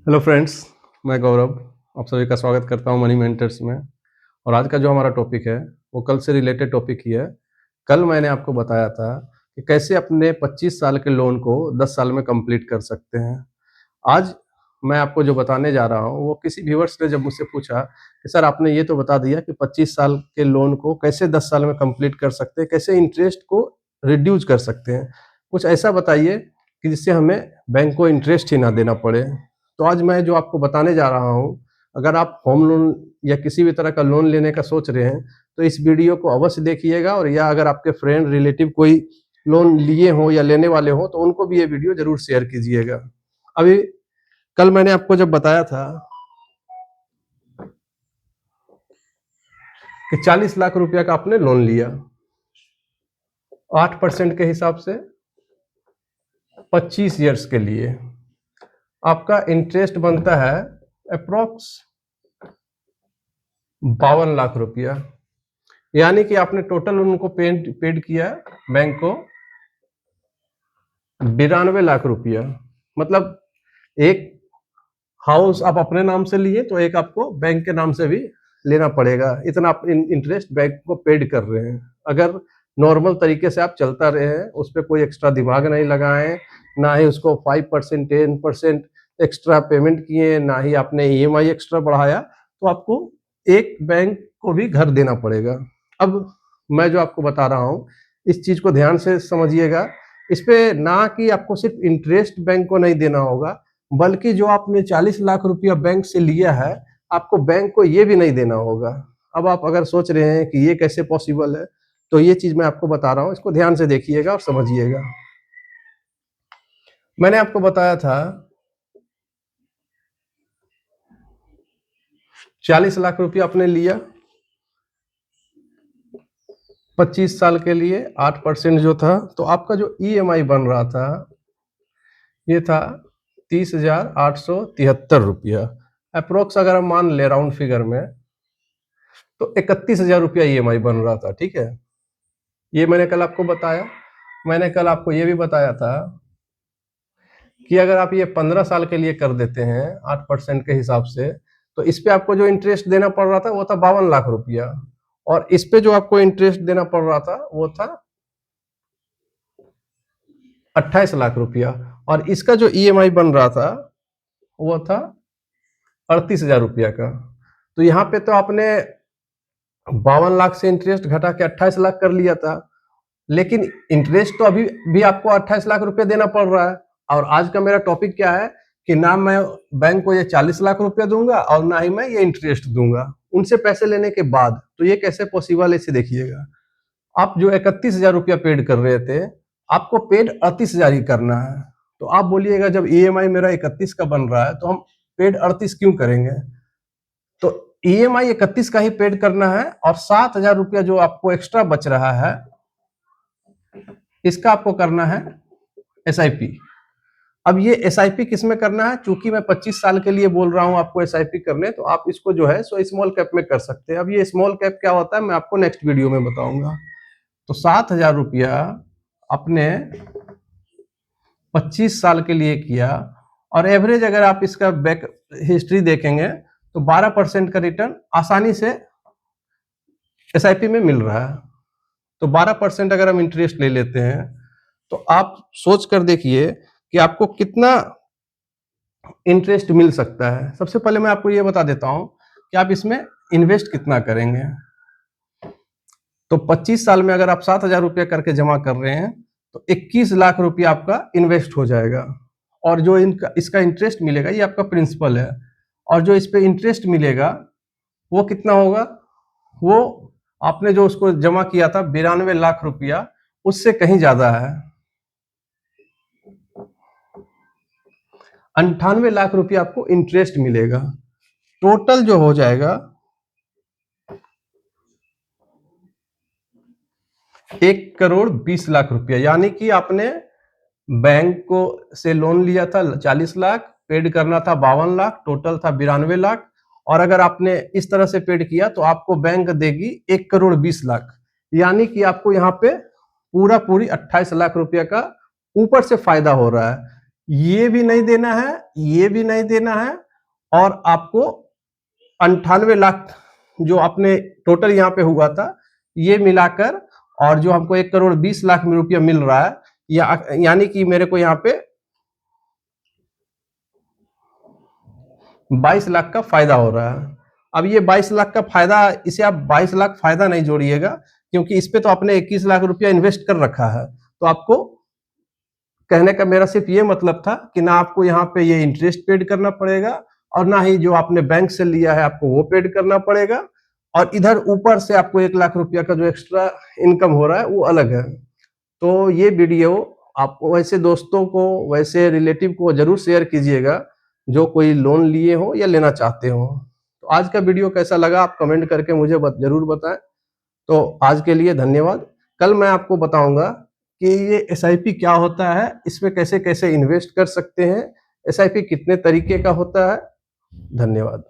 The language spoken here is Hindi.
हेलो फ्रेंड्स, मैं गौरव आप सभी का स्वागत करता हूं मनी मेंटर्स में। और आज का जो हमारा टॉपिक है वो कल से रिलेटेड टॉपिक ही है। कल मैंने आपको बताया था कि कैसे अपने 25 साल के लोन को 10 साल में कंप्लीट कर सकते हैं। आज मैं आपको जो बताने जा रहा हूं वो किसी व्यूअर्स ने जब मुझसे पूछा कि सर आपने ये तो बता दिया कि 25 साल के लोन को कैसे 10 साल में कंप्लीट कर सकते हैं, कैसे इंटरेस्ट को रिड्यूस कर सकते हैं। कुछ ऐसा बताइए कि जिससे हमें बैंक को इंटरेस्ट ही ना देना पड़े। तो आज मैं जो आपको बताने जा रहा हूँ, अगर आप होम लोन या किसी भी तरह का लोन लेने का सोच रहे हैं, तो इस वीडियो को अवश्य देखिएगा। और या अगर आपके फ्रेंड, रिलेटिव कोई लोन लिए हों या लेने वाले हों, तो उनको भी ये वीडियो ज़रूर शेयर कीजिएगा। अभी कल मैंने आपको जब बताया था कि 40 लाख रुपया का आपने लोन लिया, 8% के हिसाब से 25 ईयर्स के लिए आपका इंटरेस्ट बनता है अप्रॉक्स 52 लाख रुपया। यानी कि आपने टोटल उनको पेड किया बैंक को 92 लाख रुपया। मतलब एक हाउस आप अपने नाम से लिए तो एक आपको बैंक के नाम से भी लेना पड़ेगा। इतना आप इंटरेस्ट बैंक को पेड कर रहे हैं। अगर नॉर्मल तरीके से आप चलता रहे हैं, उस पर कोई एक्स्ट्रा दिमाग नहीं लगाए, ना ही उसको 5% 10% एक्स्ट्रा पेमेंट किए, ना ही आपने ईएमआई एक्स्ट्रा बढ़ाया, तो आपको एक बैंक को भी घर देना पड़ेगा। अब मैं जो आपको बता रहा हूँ इस चीज को ध्यान से समझिएगा। इस पे ना कि आपको सिर्फ इंटरेस्ट बैंक को नहीं देना होगा, बल्कि जो आपने 40 लाख रुपया बैंक से लिया है, आपको बैंक को ये भी नहीं देना होगा। अब आप अगर सोच रहे हैं कि ये कैसे पॉसिबल है, तो ये चीज मैं आपको बता रहा हूँ, इसको ध्यान से देखिएगा और समझिएगा। मैंने आपको बताया था 40 लाख रुपया आपने लिया 25 साल के लिए, 8% जो था, तो आपका जो ईएमआई बन रहा था ये था 30,873 रुपया अप्रोक्स। अगर हम मान ले राउंड फिगर में, तो 31,000 रुपया ईएमआई बन रहा था। ठीक है, ये मैंने कल आपको बताया। मैंने कल आपको ये भी बताया था कि अगर आप ये 15 साल के लिए कर देते हैं 8% के हिसाब से, तो इस पे आपको जो इंटरेस्ट देना पड़ रहा था वो था 52 लाख रुपया, और इस पे जो आपको इंटरेस्ट देना पड़ रहा था वो था 28 लाख रुपया, और इसका जो ईएमआई बन रहा था वो था 38,000 रुपया का। तो यहाँ पे तो आपने 52 लाख से इंटरेस्ट घटा के 28 लाख कर लिया था, लेकिन इंटरेस्ट तो अभी भी आपको 28 लाख रुपया देना पड़ रहा है। और आज का मेरा टॉपिक क्या है कि ना मैं बैंक को ये 40 लाख रुपया दूंगा और ना ही मैं ये इंटरेस्ट दूंगा उनसे पैसे लेने के बाद। तो ये कैसे पॉसिबल है, इसे देखिएगा। आप जो 31,000 रुपया पेड कर रहे थे, आपको पेड 38,000 ही करना है। तो आप बोलिएगा जब ईएमआई मेरा 31 का बन रहा है तो हम पेड 38 क्यों करेंगे? तो ईएमआई 31 का ही पेड करना है, और 7,000 रुपया जो आपको एक्स्ट्रा बच रहा है इसका आपको करना है एसआईपी। अब ये एसआईपी किस में करना है? चूंकि मैं 25 साल के लिए बोल रहा हूं आपको एसआईपी करने, तो आप इसको जो है सो स्मॉल कैप में कर सकते हैं। अब ये स्मॉल कैप क्या होता है मैं आपको नेक्स्ट वीडियो में बताऊंगा। तो 7,000 रुपया अपने 25 साल के लिए किया, और एवरेज अगर आप इसका बैक हिस्ट्री देखेंगे तो 12% का रिटर्न आसानी से एसआईपी में मिल रहा है। तो 12% अगर हम इंटरेस्ट ले लेते हैं, तो आप सोच कर देखिए कि आपको कितना इंटरेस्ट मिल सकता है। सबसे पहले मैं आपको ये बता देता हूं कि आप इसमें इन्वेस्ट कितना करेंगे। तो 25 साल में अगर आप 7,000 रुपया करके जमा कर रहे हैं, तो 21 लाख रुपया आपका इन्वेस्ट हो जाएगा। और जो इसका इंटरेस्ट मिलेगा ये आपका प्रिंसिपल है, और जो इस पे इंटरेस्ट मिलेगा वो कितना होगा? वो आपने जो उसको जमा किया था 92 लाख रुपया, उससे कहीं ज्यादा है। 98 लाख रुपया आपको इंटरेस्ट मिलेगा। टोटल जो हो जाएगा 1,20 लाख रुपया। यानी कि आपने बैंक को से लोन लिया था 40 लाख, पेड करना था 52 लाख, टोटल था 92 लाख। और अगर आपने इस तरह से पेड किया तो आपको बैंक देगी 1,20 लाख। यानी कि आपको यहाँ पे पूरी 28 लाख रुपया का ऊपर से फायदा हो रहा है। ये भी नहीं देना है, ये भी नहीं देना है, और आपको 98 लाख जो आपने टोटल यहाँ पे हुआ था, ये मिलाकर, और जो हमको 1,20,00,000 में रुपया मिल रहा है, यानी कि मेरे को यहाँ पे 22 लाख का फायदा हो रहा है। अब ये 22 लाख का फायदा, इसे आप 22 लाख फायदा नहीं जोड़िएगा, क्योंकि इस पे तो आपने 21 लाख रुपया इन्वेस्ट कर रखा है। तो आपको कहने का मेरा सिर्फ ये मतलब था कि ना आपको यहाँ पे ये इंटरेस्ट पेड करना पड़ेगा, और ना ही जो आपने बैंक से लिया है आपको वो पेड करना पड़ेगा, और इधर ऊपर से आपको 1 लाख रुपया का जो एक्स्ट्रा इनकम हो रहा है वो अलग है। तो ये वीडियो आप वैसे दोस्तों को, वैसे रिलेटिव को जरूर शेयर कीजिएगा जो कोई लोन लिए हो या लेना चाहते हो। तो आज का वीडियो कैसा लगा आप कमेंट करके मुझे जरूर बताएं। तो आज के लिए धन्यवाद। कल मैं आपको बताऊंगा कि ये एसआईपी क्या होता है, इसमें कैसे कैसे इन्वेस्ट कर सकते हैं, एसआईपी कितने तरीके का होता है। धन्यवाद।